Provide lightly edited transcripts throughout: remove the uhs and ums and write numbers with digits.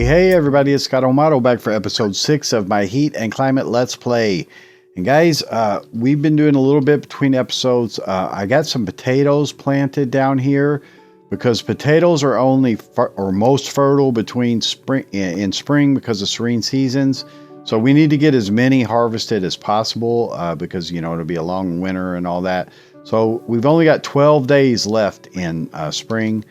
Hey everybody, it's Scott O'Mato back for episode 6 of my Heat and Climate Let's Play. And guys, we've been doing a little bit between episodes. I got some potatoes planted down here because potatoes are only most fertile between in spring because of serene seasons. So we need to get as many harvested as possible because, you know, it'll be a long winter and all that. So we've only got 12 days left in spring.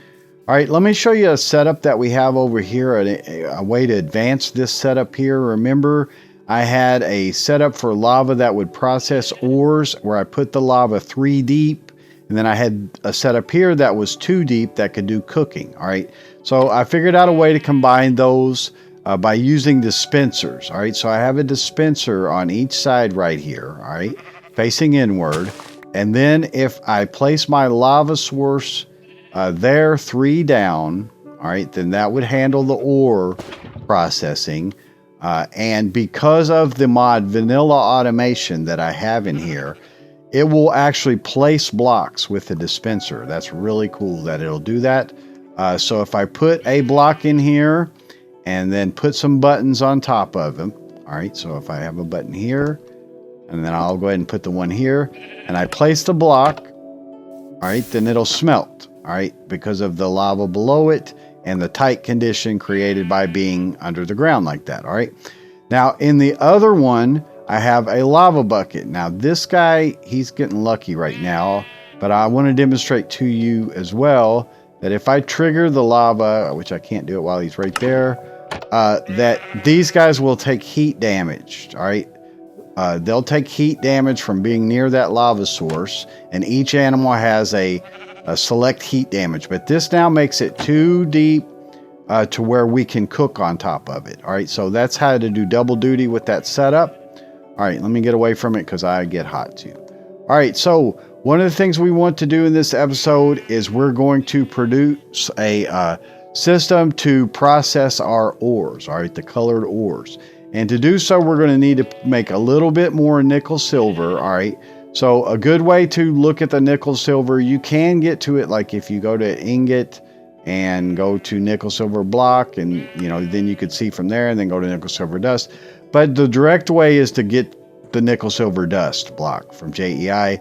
All right, let me show you a setup that we have over here, a way to advance this setup here. Remember, I had a setup for lava that would process ores where I put the lava 3 deep, and then I had a setup here that was 2 deep that could do cooking. All right, so I figured out a way to combine those by using dispensers. All right, so I have a dispenser on each side right here, all right, facing inward. And then if I place my lava source there 3 down, all right, then that would handle the ore processing. And because of the mod vanilla automation that I have in here, it will actually place blocks with the dispenser. That's really cool that it'll do that. So if I put a block in here and then put some buttons on top of them, all right, so if I have a button here, and then I'll go ahead and put the one here, and I place the block, all right, then it'll smelt. All right, because of the lava below it and the tight condition created by being under the ground like that. All right. Now in the other one, I have a lava bucket. Now this guy, he's getting lucky right now, but I want to demonstrate to you as well that if I trigger the lava, which I can't do it while he's right there, that these guys will take heat damage. All right. They'll take heat damage from being near that lava source, and each animal has a select heat damage, but this now makes it too deep to where we can cook on top of it. All right, so that's how to do double duty with that setup. All right, let me get away from it because I get hot too. All right, so one of the things we want to do in this episode is we're going to produce a system to process our ores, all right, the colored ores. And to do so, we're going to need to make a little bit more nickel silver, all right. So a good way to look at the nickel silver, you can get to it like if you go to ingot and go to nickel silver block, and you know, then you could see from there and then go to nickel silver dust. But the direct way is to get the nickel silver dust block from JEI.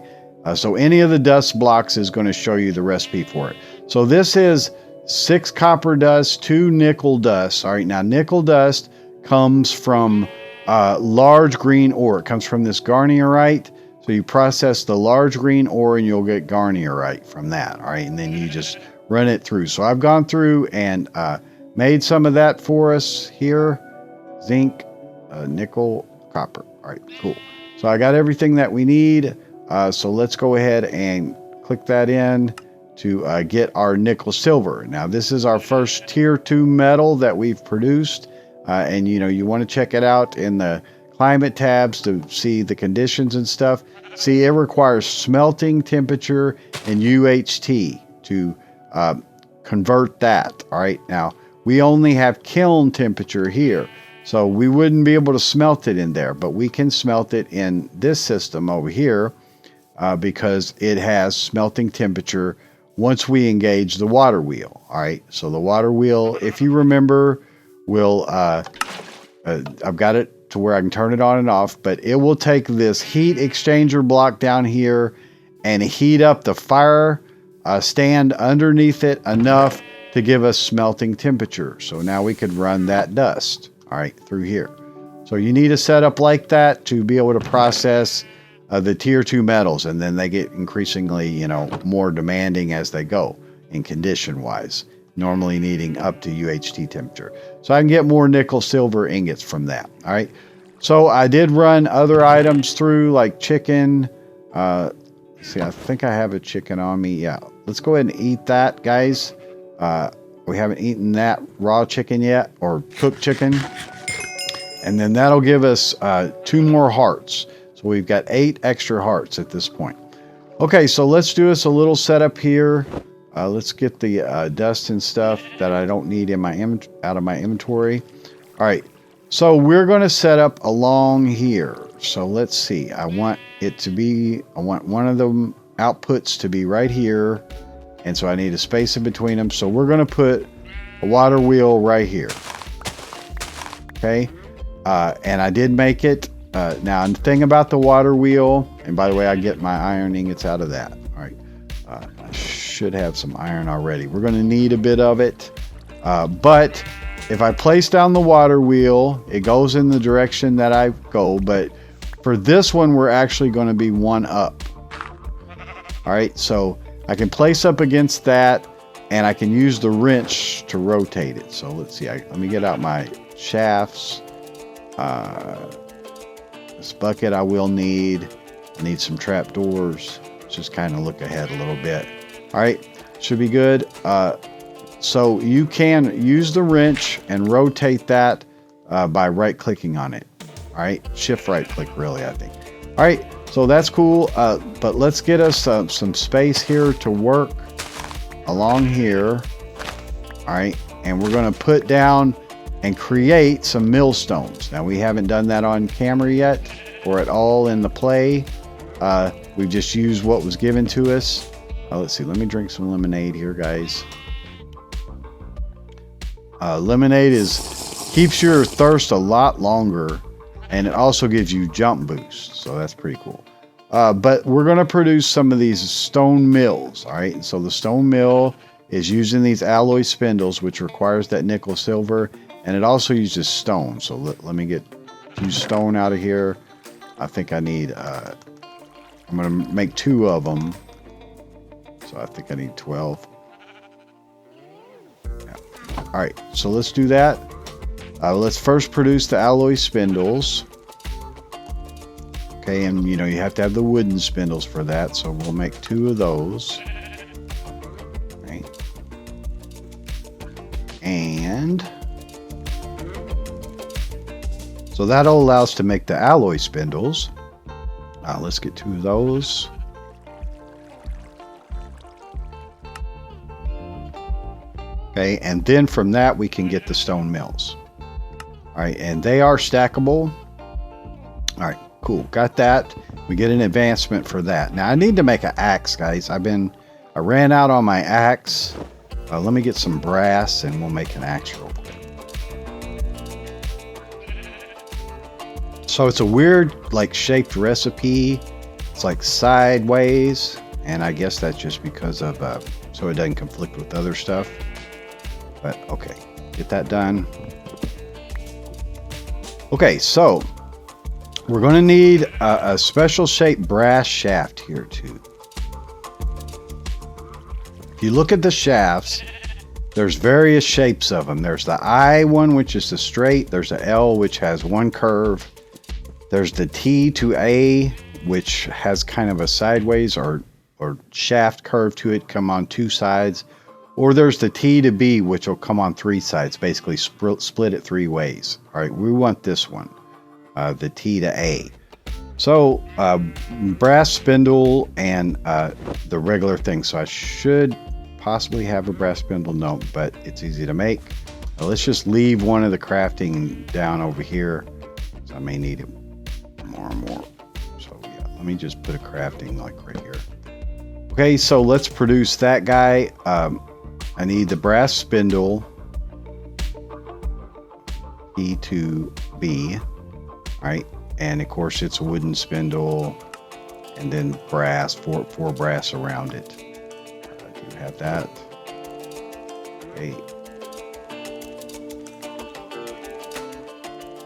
So any of the dust blocks is going to show you the recipe for it. So this is 6 copper dust, 2 nickel dust. All right, now nickel dust comes from large green ore. It comes from this garnierite. So you process the large green ore and you'll get garnierite from that. All right. And then you just run it through. So I've gone through and made some of that for us here. Zinc, nickel, copper. All right, cool. So I got everything that we need. So let's go ahead and click that in to get our nickel silver. Now this is our first tier 2 metal that we've produced. And you know, you want to check it out in the climate tabs to see the conditions and stuff. See, it requires smelting temperature and UHT to convert that. All right, now we only have kiln temperature here, so we wouldn't be able to smelt it in there, but we can smelt it in this system over here because it has smelting temperature once we engage the water wheel. All right, so the water wheel, if you remember, will I've got it to where I can turn it on and off, but it will take this heat exchanger block down here and heat up the fire stand underneath it enough to give us smelting temperature. So now we could run that dust, all right, through here. So you need a setup like that to be able to process the tier 2 metals, and then they get increasingly, you know, more demanding as they go in condition wise, normally needing up to UHT temperature. So I can get more nickel silver ingots from that. All right. So I did run other items through like chicken. See, I think I have a chicken on me. Yeah. Let's go ahead and eat that, guys. We haven't eaten that raw chicken yet, or cooked chicken. And then that'll give us 2 more hearts. So we've got 8 extra hearts at this point. Okay. So let's do us a little setup here. Let's get the dust and stuff that I don't need in my out of my inventory. All right, so we're going to set up along here. So let's see. I want one of the outputs to be right here, and so I need a space in between them. So we're going to put a water wheel right here. Okay. And I did make it. Now, the thing about the water wheel, and by the way, I get my iron ingots out of that. All right. I should have some iron already. We're going to need a bit of it. But if I place down the water wheel, it goes in the direction that I go. But for this one, we're actually going to be one up. All right. So I can place up against that, and I can use the wrench to rotate it. So let's see. Let me get out my shafts. This bucket I will need. I need some trap doors. Just kind of look ahead a little bit. All right, should be good. So you can use the wrench and rotate that by right clicking on it. All right, shift right click really, I think. All right, so that's cool. But let's get us some space here to work along here. All right, and we're going to put down and create some millstones. Now, we haven't done that on camera yet or at all in the play. We've just used what was given to us. Let's see, let me drink some lemonade here, guys. Lemonade keeps your thirst a lot longer, and it also gives you jump boosts, so that's pretty cool. But we're going to produce some of these stone mills. All right, so the stone mill is using these alloy spindles, which requires that nickel silver, and it also uses stone. So let me get 2 stone out of here. I think I need I'm going to make 2 of them, so I think I need 12. Yeah. All right, so let's do that. Let's first produce the alloy spindles. Okay, and you know you have to have the wooden spindles for that, so we'll make 2 of those. Right. And so that'll allow us to make the alloy spindles. Let's get 2 of those. Okay, and then from that we can get the stone mills. All right, and they are stackable. All right, cool, got that. We get an advancement for that. Now I need to make an axe, guys. I ran out on my axe. Let me get some brass and we'll make an axe real quick. So it's a weird like shaped recipe. It's like sideways, and I guess that's just because of so it doesn't conflict with other stuff. But okay, get that done. Okay, so we're going to need a special shaped brass shaft here too. If you look at the shafts, there's various shapes of them. There's the I one, which is the straight. There's the L, which has one curve. There's the T to A, which has kind of a sideways or shaft curve to it, come on 2 sides. Or there's the T to B, which will come on 3 sides, basically split it 3 ways. All right, we want this one, the T to A. So brass spindle and the regular thing. So I should possibly have a brass spindle, no, but it's easy to make. Let's just leave one of the crafting down over here. So I may need it more and more. So yeah, let me just put a crafting like right here. Okay, so let's produce that guy. I need the brass spindle, E to B, all right, and of course it's a wooden spindle, and then brass, four brass around it. I do have that. Okay.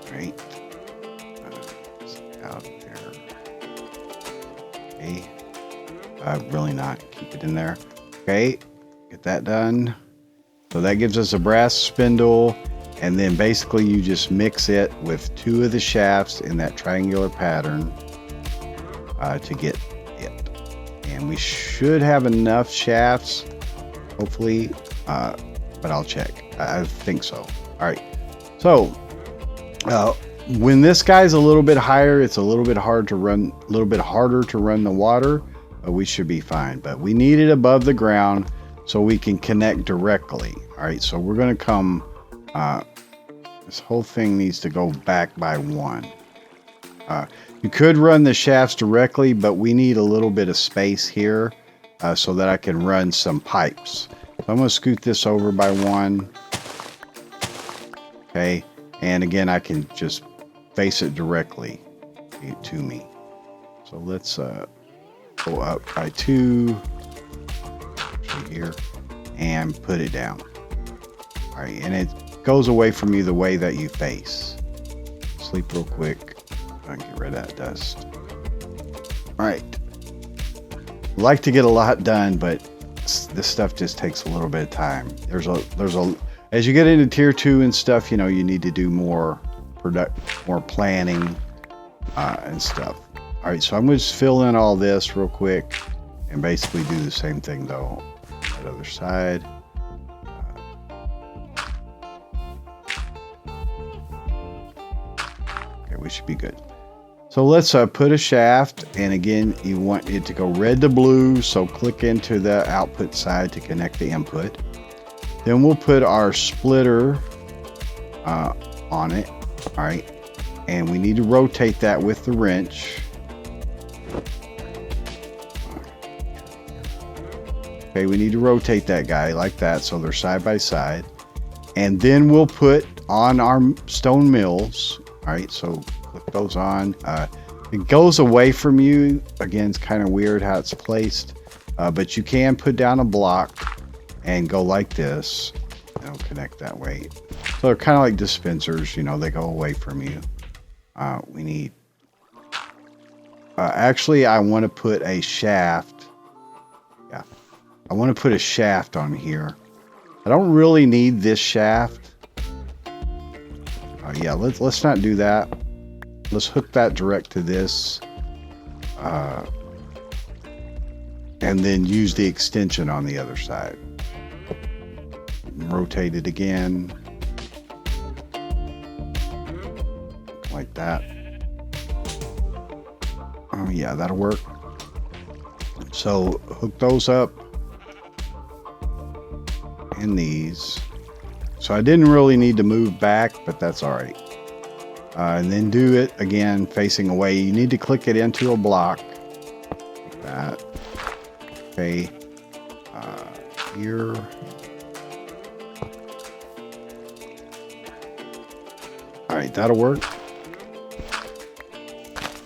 All right. Out there. Okay. Really not. Keep it in there. Okay. Get that done. So that gives us a brass spindle, and then basically you just mix it with 2 of the shafts in that triangular pattern to get it. And we should have enough shafts, hopefully, but I'll check. I think so. All right. So when this guy's a little bit higher, it's a little bit harder to run the water, but we should be fine. But we need it above the ground so we can connect directly. All right, so we're going to come, this whole thing needs to go back by 1. You could run the shafts directly, but we need a little bit of space here so that I can run some pipes. So I'm going to scoot this over by 1. Okay, And again, I can just face it directly to me. So let's go up by 2 here and put it down. All right, and it goes away from you the way that you face. Sleep real quick. I can get rid of that dust. All right. Like to get a lot done, but this stuff just takes a little bit of time. There's a as you get into tier 2 and stuff, you know, you need to do more planning and stuff. All right, so I'm going to just fill in all this real quick and basically do the same thing though. That other side. Okay, we should be good. So let's put a shaft, and again, you want it to go red to blue, so click into the output side to connect the input. Then we'll put our splitter on it, all right, and we need to rotate that with the wrench. Okay, we need to rotate that guy like that so they're side by side. And then we'll put on our stone mills, all right, so click those on. It goes away from you. Again, it's kind of weird how it's placed, but you can put down a block and go like this. It'll connect that way. So they're kind of like dispensers, you know, they go away from you. We need, actually, I want to put a shaft. Yeah, I want to put a shaft on here. I don't really need this shaft. Yeah, let's not do that. Let's hook that direct to this. And then use the extension on the other side. Rotate it again. Like that. Oh yeah, that'll work. So hook those up. And these. So I didn't really need to move back, but that's all right. And then do it again facing away. You need to click it into a block like that. Okay, here. All right, that'll work.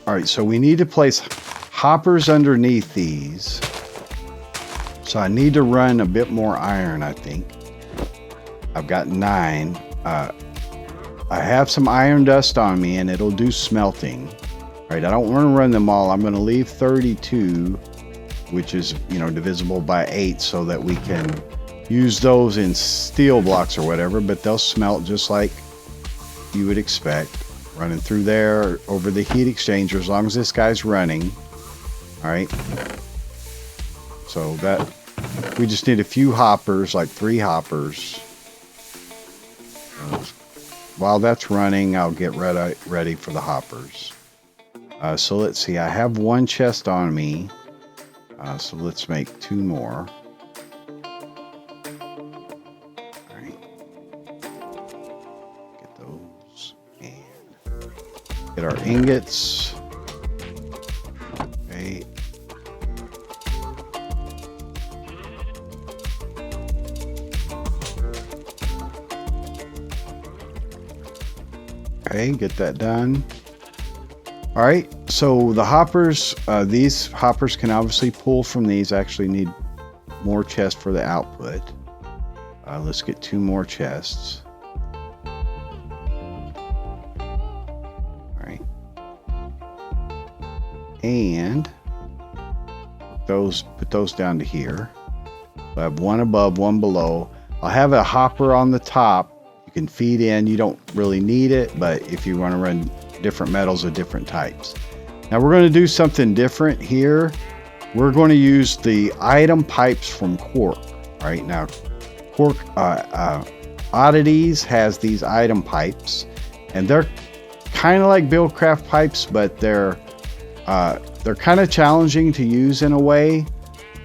All right, so we need to place hoppers underneath these. So I need to run a bit more iron, I think. I've got 9. I have some iron dust on me and it'll do smelting. All right, I don't want to run them all. I'm going to leave 32, which is, you know, divisible by 8 so that we can use those in steel blocks or whatever, but they'll smelt just like you would expect. Running through there over the heat exchanger as long as this guy's running. All right. So that we just need a few hoppers, like 3 hoppers. While that's running, I'll get ready for the hoppers. So let's see, I have 1 chest on me. So let's make 2 more. All right. Get those and get our ingots. Okay. Okay, get that done. All right, so the hoppers, these hoppers can obviously pull from these. I actually need more chests for the output. Let's get 2 more chests. All right. And put those down to here. I have 1 above, 1 below. I'll have a hopper on the top. You can feed in. You don't really need it, but if you want to run different metals of different types. Now we're going to do something different here. We're going to use the item pipes from Quark. All right, now Quark Oddities has these item pipes, and they're kind of like Buildcraft pipes, but they're kind of challenging to use in a way.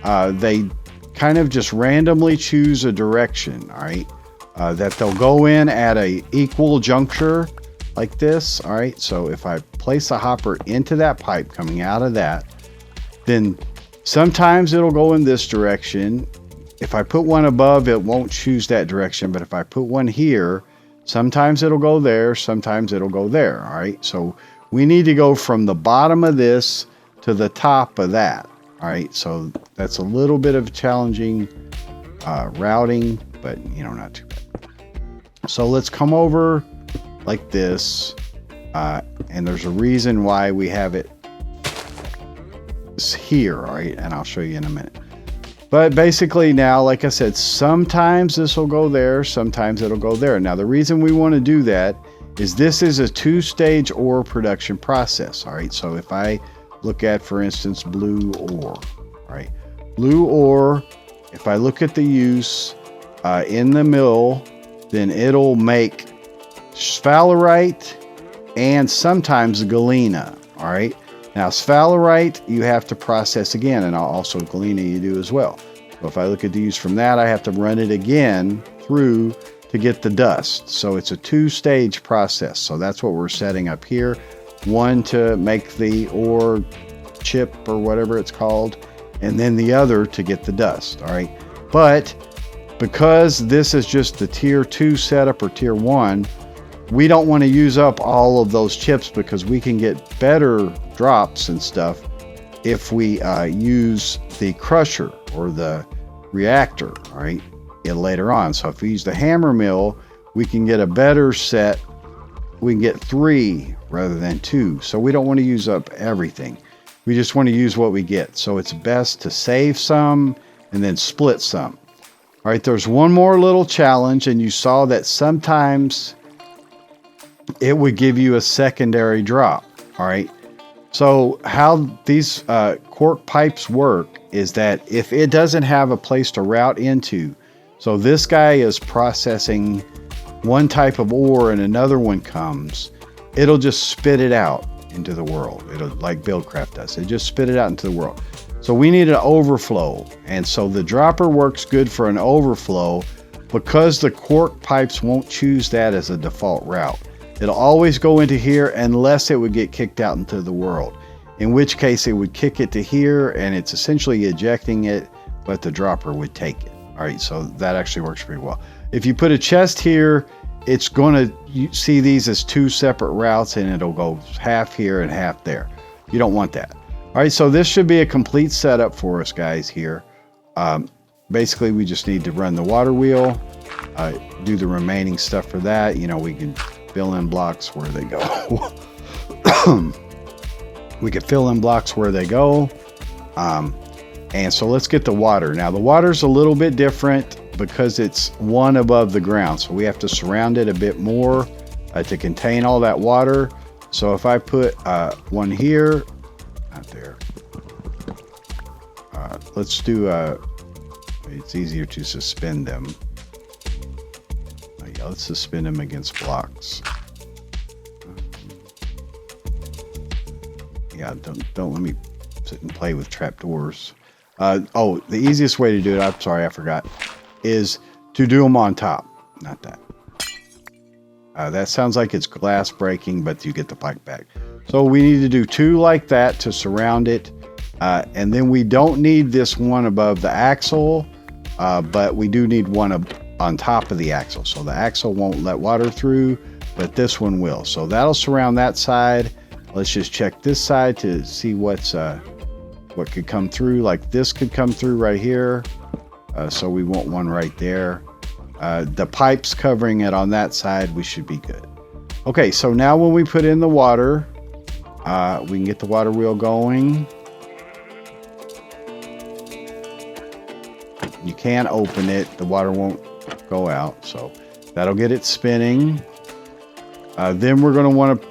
They kind of just randomly choose a direction. All right, that they'll go in at a equal juncture like this. All right, so if I place a hopper into that pipe coming out of that, then sometimes it'll go in this direction. If I put one above, it won't choose that direction, but if I put one here, Sometimes it'll go there, sometimes it'll go there. All right, so we need to go from the bottom of this to the top of that. All right, so that's a little bit of challenging routing, but you know, not too bad. So let's come over like this, and there's a reason why we have it here. All right, and I'll show you in a minute. But basically now, like I said, sometimes this will go there, sometimes it'll go there. Now the reason we want to do that is this is a two-stage ore production process. All right, so if I look at, for instance, blue ore, all right, blue ore, if I look at the use in the mill, then it'll make sphalerite and sometimes galena. All right, now sphalerite you have to process again, and also galena you do as well. So if I look at the use from that, I have to run it again through to get the dust. So it's a two-stage process. So that's what we're setting up here. One to make the ore chip or whatever it's called, and then the other to get the dust. All right, but because this is just the tier 2 setup or tier 1, we don't want to use up all of those chips because we can get better drops and stuff if we use the crusher or the reactor, all right, later on. So if we use the hammer mill, we can get a better set. We can get 3 rather than 2. So we don't want to use up everything. We just want to use what we get. So it's best to save some and then split some. All right, there's one more little challenge, and you saw that sometimes it would give you a secondary drop. All right, so how these cork pipes work is that if it doesn't have a place to route into, so this guy is processing one type of ore and another one comes, it'll just spit it out into the world. It'll, like Buildcraft does, it just spit it out into the world. So we need an overflow, and so the dropper works good for an overflow because the cork pipes won't choose that as a default route. It'll always go into here unless it would get kicked out into the world, in which case it would kick it to here and it's essentially ejecting it, but the dropper would take it. All right, so that actually works pretty well. If you put a chest here, it's going to see these as 2 separate routes, and it'll go half here and half there. You don't want that. All right, so this should be a complete setup for us guys here. Basically, we just need to run the water wheel, do the remaining stuff for that. You know, we can fill in blocks where they go. We can fill in blocks where they go. And so let's get the water. Now, the water's a little bit different because it's one above the ground. So we have to surround it a bit more to contain all that water. So if I put one here, not there. Let's do, it's easier to suspend them. Yeah, let's suspend them against blocks. Yeah, don't let me sit and play with trapdoors. Oh, the easiest way to do it, I'm sorry, I forgot, is to do them on top. Not that. That sounds like it's glass breaking, but you get the pipe back. So we need to do 2 like that to surround it. And then we don't need this one above the axle, but we do need one on top of the axle. So the axle won't let water through, but this one will. So that'll surround that side. Let's just check this side to see what could come through. Like this could come through right here. So we want one right there. The pipes covering it on that side, we should be good. Okay, so now when we put in the water, we can get the water wheel going. You can open it, the water won't go out, so that'll get it spinning. Then we're going to want to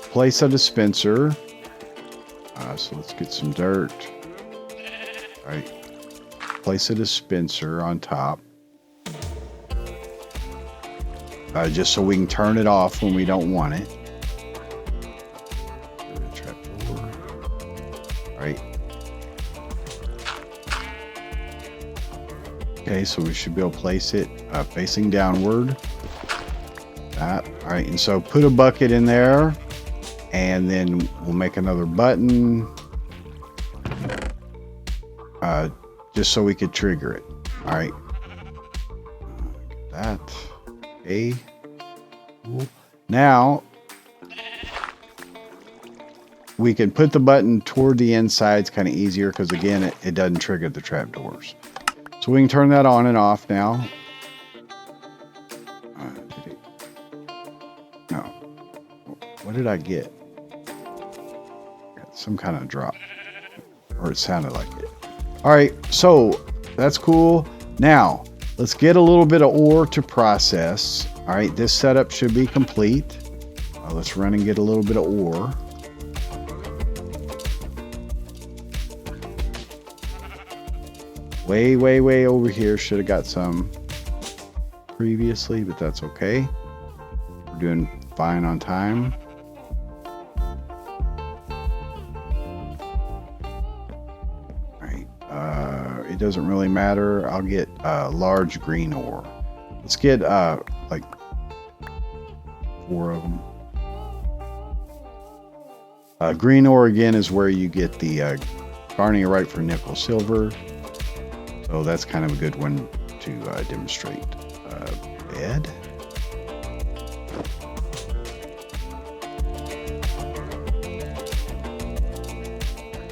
place a dispenser. So let's get some dirt. All right, place a dispenser on top. Just so we can turn it off when we don't want it. All right. Okay, so we should be able to place it facing downward. All right, and so put a bucket in there, and then we'll make another button just so we could trigger it. All right, that. Okay. Cool. Now we can put the button toward the inside. It's kind of easier because again, it doesn't trigger the trapdoors. So we can turn that on and off now. No. What did I get? Got some kind of drop. Or it sounded like it. All right, so that's cool. Now, let's get a little bit of ore to process. All right, this setup should be complete. Let's run and get a little bit of ore. Way over here. Should have got some previously, but that's okay. We're doing fine on time. All right. It doesn't really matter. I'll get large green ore. Let's get like 4 of them. Green ore again is where you get the garnierite for nickel silver. So that's kind of a good one to demonstrate. Bed.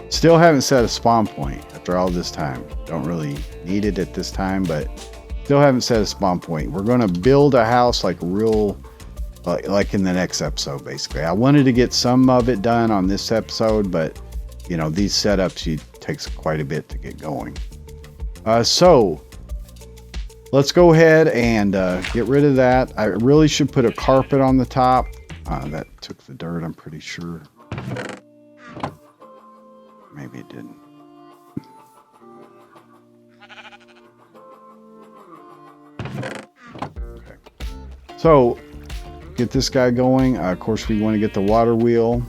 Still haven't set a spawn point after all this time. Don't really need it at this time, but still haven't set a spawn point. We're going to build a house like real, like in the next episode, basically. I wanted to get some of it done on this episode, but you know, these setups, it takes quite a bit to get going. So let's go ahead and get rid of that. I really should put a carpet on the top. That took the dirt, I'm pretty sure. Maybe it didn't. Okay. So get this guy going. Of course, we want to get the water wheel.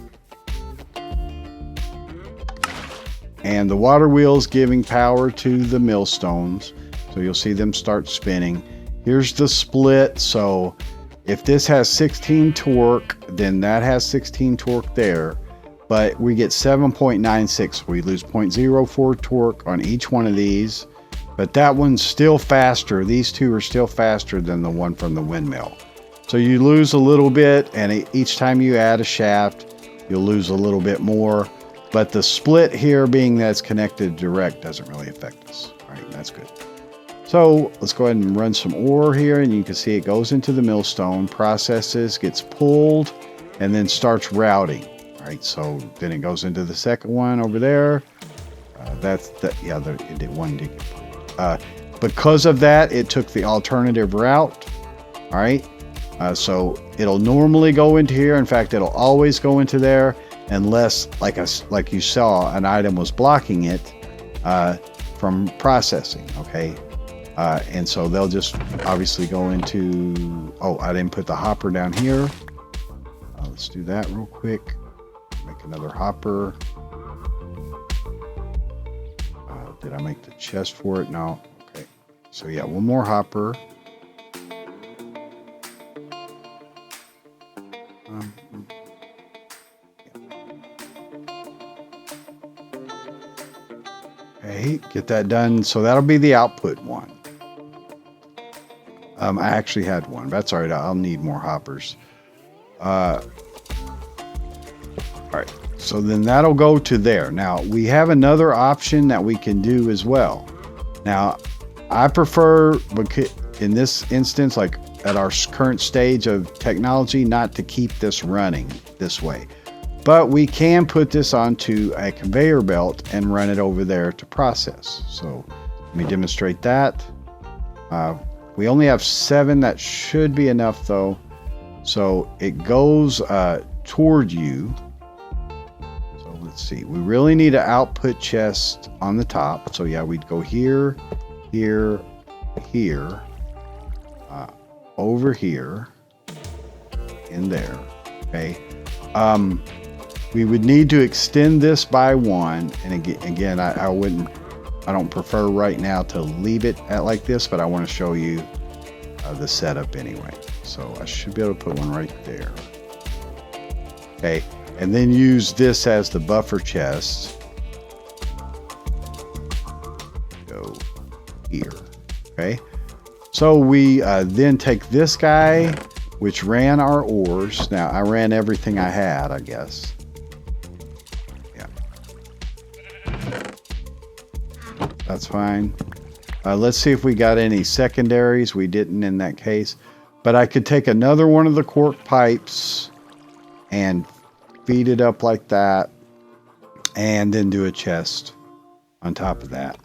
And the water wheel is giving power to the millstones. So you'll see them start spinning. Here's the split. So if this has 16 torque, then that has 16 torque there. But we get 7.96. We lose 0.04 torque on each one of these. But that one's still faster. These two are still faster than the one from the windmill. So you lose a little bit, and each time you add a shaft, you'll lose a little bit more. But the split here, being that it's connected direct, doesn't really affect us. All right, that's good. So let's go ahead and run some ore here, and you can see it goes into the millstone, processes, gets pulled, and then starts routing. All right, so then it goes into the second one over there. That's the, yeah, it did one dig. Because of that, it took the alternative route. All right, so it'll normally go into here. In fact, it'll always go into there, unless, like you saw, an item was blocking it from processing. Okay, and so they'll just obviously go into. Oh, I didn't put the hopper down here. Let's do that real quick. Make another hopper. Did I make the chest for it? No. Okay. So yeah, one more hopper. Okay, get that done. So that'll be the output one. I actually had one. That's all right. I'll need more hoppers. All right. So then that'll go to there. Now we have another option that we can do as well. Now I prefer, in this instance, like at our current stage of technology, not to keep this running this way. But we can put this onto a conveyor belt and run it over there to process. So let me demonstrate that. We only have 7. That should be enough though. So it goes toward you. So let's see. We really need an output chest on the top. So yeah, we'd go here, here, here, over here, in there. Okay. We would need to extend this by 1, and again, I don't prefer right now to leave it at like this, but I want to show you the setup anyway. So I should be able to put one right there. Okay, and then use this as the buffer chest. Go here. Okay, so we then take this guy. which ran our ores. Now, I ran everything I had, I guess. Yeah. That's fine. Let's see if we got any secondaries. We didn't in that case. But I could take another one of the cork pipes and feed it up like that. And then do a chest on top of that.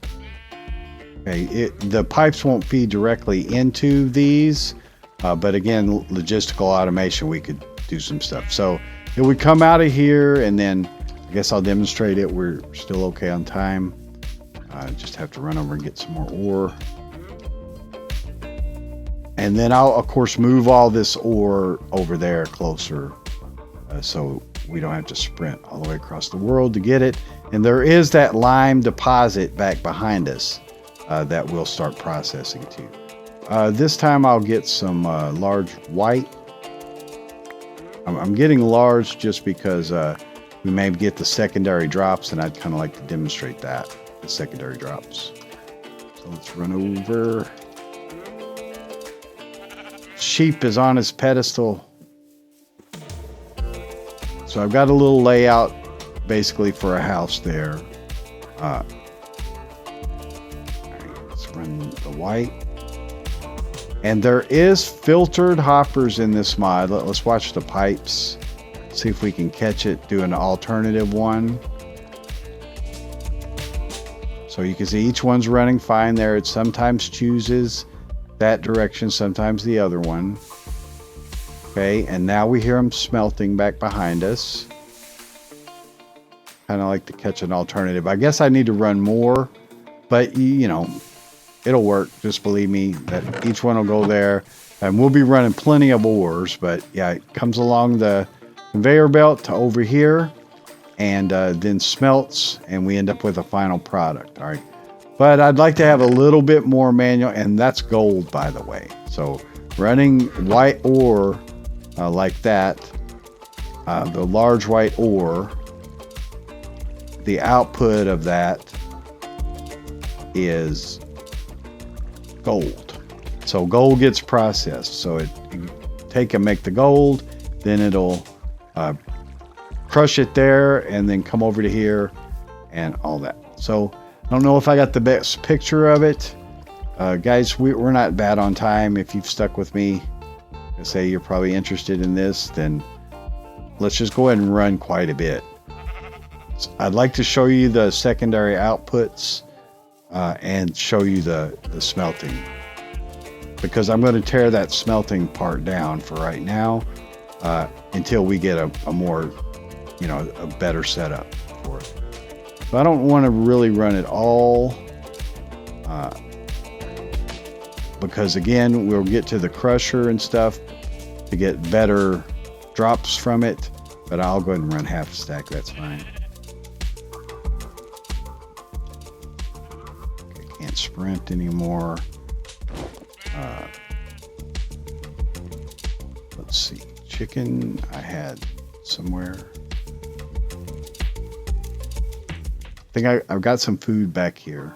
Okay, the pipes won't feed directly into these. But again, logistical automation, we could do some stuff. So it would come out of here, and then I guess I'll demonstrate it. We're still okay on time. Just have to run over and get some more ore. And then I'll, of course, move all this ore over there closer so we don't have to sprint all the way across the world to get it. And there is that lime deposit back behind us that we'll start processing too. This time I'll get some large white. I'm getting large just because we may get the secondary drops, and I'd kind of like to demonstrate that, the secondary drops. So let's run over. Sheep is on his pedestal. So I've got a little layout basically for a house there. All right, let's run the white. And there is filtered hoppers in this mod. Let's watch the pipes. See if we can catch it, do an alternative one. So you can see each one's running fine there. It sometimes chooses that direction, sometimes the other one. Okay, and now we hear them smelting back behind us. Kind of like to catch an alternative. I guess I need to run more, but you know, it'll work. Just believe me that each one will go there, and we'll be running plenty of ores. But yeah, it comes along the conveyor belt to over here, and then smelts, and we end up with a final product. All right, but I'd like to have a little bit more manual, and that's gold, by the way. So running white ore like that, the large white ore, the output of that is gold. So gold gets processed. So it take and make the gold, then it'll crush it there, and then come over to here and all that. So I don't know if I got the best picture of it. Guys, we're not bad on time. If you've stuck with me, I say you're probably interested in this, then let's just go ahead and run quite a bit. So I'd like to show you the secondary outputs and show you the smelting, because I'm going to tear that smelting part down for right now until we get a more, you know, a better setup for it. So I don't want to really run it all because again, we'll get to the crusher and stuff to get better drops from it, but I'll go ahead and run half a stack. That's fine. Okay, can't sprint anymore. Let's see, chicken I had somewhere. I think I've got some food back here.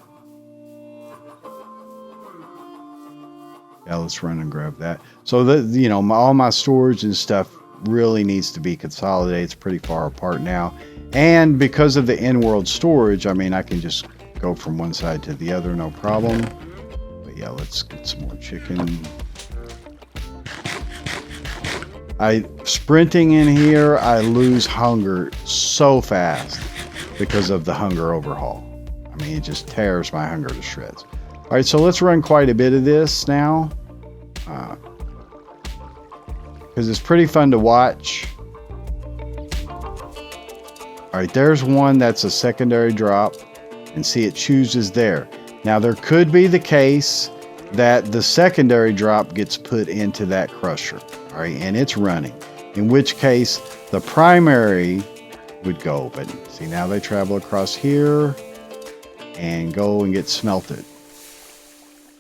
Yeah, let's run and grab that. So that, you know, all my storage and stuff really needs to be consolidated. It's pretty far apart now, and because of the in-world storage, I mean, I can just go from one side to the other, no problem. But yeah, let's get some more chicken. Sprinting in here, I lose hunger so fast because of the hunger overhaul. I mean, it just tears my hunger to shreds. All right, so let's run quite a bit of this now, because it's pretty fun to watch. All right, there's one that's a secondary drop, and see it chooses there. Now, there could be the case that the secondary drop gets put into that crusher, all right, and it's running, in which case the primary would go. But see, now they travel across here and go and get smelted.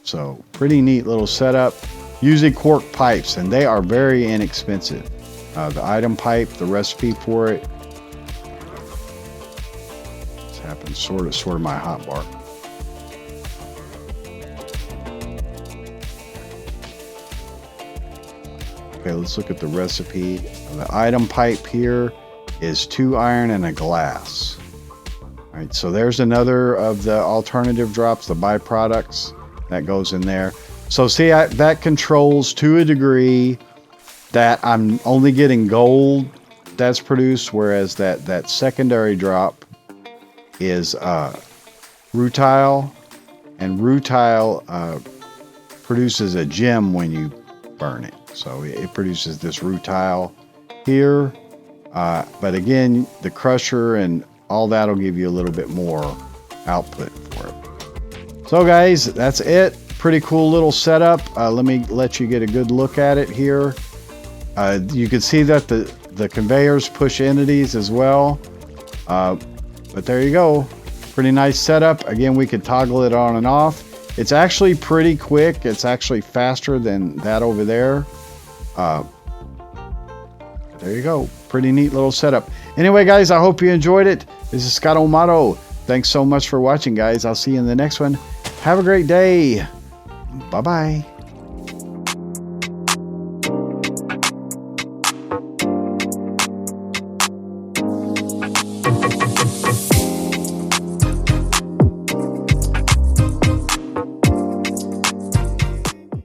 So pretty neat little setup using cork pipes, and they are very inexpensive. The item pipe, the recipe for it. This happens sort of my hot bar. Okay, let's look at the recipe. The item pipe here is 2 iron and a glass. All right, so there's another of the alternative drops, the byproducts that goes in there. So see, that controls to a degree that I'm only getting gold that's produced, whereas that secondary drop is rutile, and rutile produces a gem when you burn it. So it produces this rutile here, but again, the crusher and all that'll give you a little bit more output for it. So guys, that's it. Pretty cool little setup. Let me let you get a good look at it here. You can see that the conveyors push entities as well. But there you go. Pretty nice setup. Again, we could toggle it on and off. It's actually pretty quick. It's actually faster than that over there. There you go. Pretty neat little setup. Anyway, guys, I hope you enjoyed it. This is Scott O'Mato. Thanks so much for watching, guys. I'll see you in the next one. Have a great day. Bye-bye.